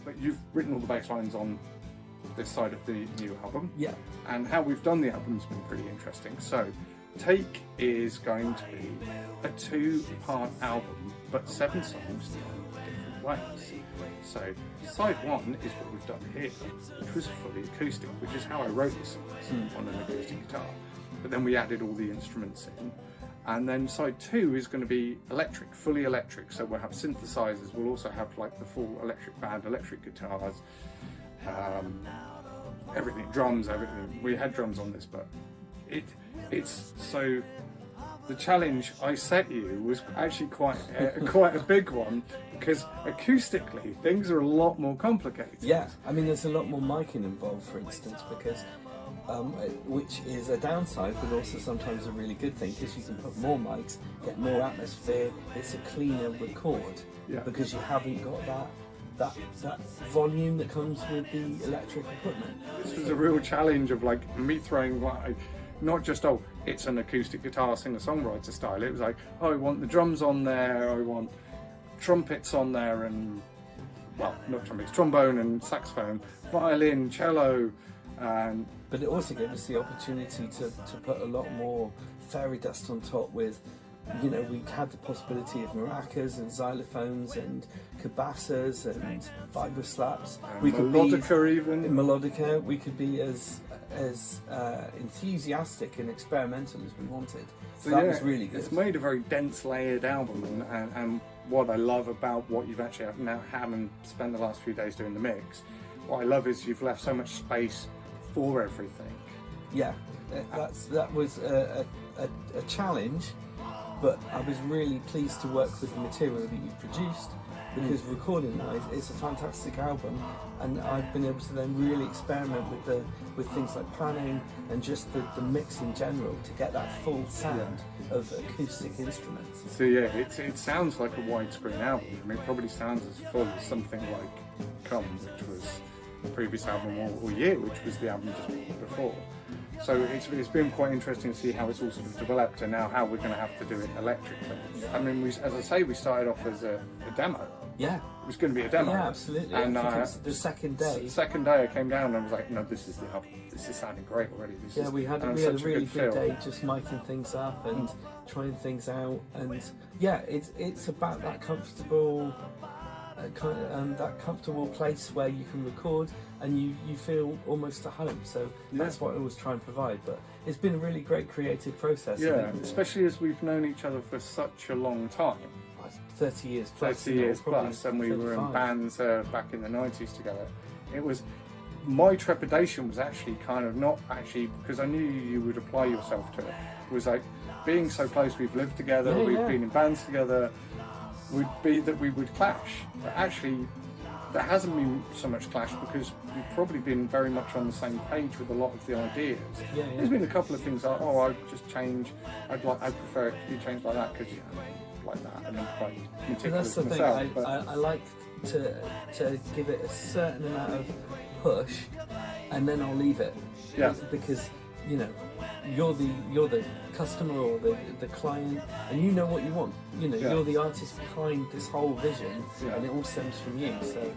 but you've written all the bass lines on this side of the new album. Yeah. And how we've done the album's been pretty interesting. So, Take is going to be a 2-part album, but 7 songs done different ways. So, side 1 is what we've done here, which was fully acoustic, which is how I wrote this on an acoustic guitar. But then we added all the instruments in. And then side 2 is going to be electric, fully electric. So we'll have synthesizers, we'll also have like the full electric band, electric guitars, everything, drums, everything. We had drums on this, but it's so the challenge I set you was actually quite a big one, because acoustically things are a lot more complicated. Yeah, I mean there's a lot more miking involved, for instance, because which is a downside, but also sometimes a really good thing, because you can put more mics, get more atmosphere. It's a cleaner record, because you haven't got that volume that comes with the electric equipment. This was a real challenge of like me throwing like, not just it's an acoustic guitar singer-songwriter style. It was like, I want the drums on there, I want trumpets on there, and well, not trumpets, trombone and saxophone, violin, cello, and but it also gave us the opportunity to put a lot more fairy dust on top with, you know, we had the possibility of maracas and xylophones and cabassas and vibra slaps. We could melodica. We could be as enthusiastic and experimental as we wanted. So that was really good. It's made a very dense, layered album, and what I love about what you've actually now having spent the last few days doing the mix, what I love is you've left so much space for everything. Yeah, that was a challenge, but I was really pleased to work with the material that you've produced, because recording-wise, it's a fantastic album, and I've been able to then really experiment with things like planning and just the mix in general to get that full sound of acoustic instruments. So yeah, it sounds like a widescreen album. I mean, it probably sounds as full as something like Come, which was the previous album, or Year, which was the album just before. So it's been quite interesting to see how it's all sort of developed, and now how we're going to have to do it electrically. I mean, as I say, we started off as a demo. Yeah. It was going to be a demo. Yeah, absolutely. And the second day. The second day I came down and I was like, no, this is the album. This is sounding great already. We had a really good day just miking things up and trying things out. And yeah, it's about that comfortable place where you can record and you feel almost at home. So that's what I always try and provide. But it's been a really great creative process. Yeah, especially as we've known each other for such a long time. 30 years plus. 30 years plus, and we were in bands back in the 90s together. It was, my trepidation was actually kind of not actually, because I knew you would apply yourself to it. It was like, being so close, we've lived together, we've been in bands together, would be that we would clash. But actually, there hasn't been so much clash, because we've probably been very much on the same page with a lot of the ideas. There's been a couple of things like, I just change, I'd prefer it to be changed like that, because like that, and I'm quite meticulous that's the myself. Thing. I like to give it a certain amount of push, and then I'll leave it. Because you know, you're the customer or the client, and you know what you want. You know, you're the artist behind this whole vision, and it all stems from you. So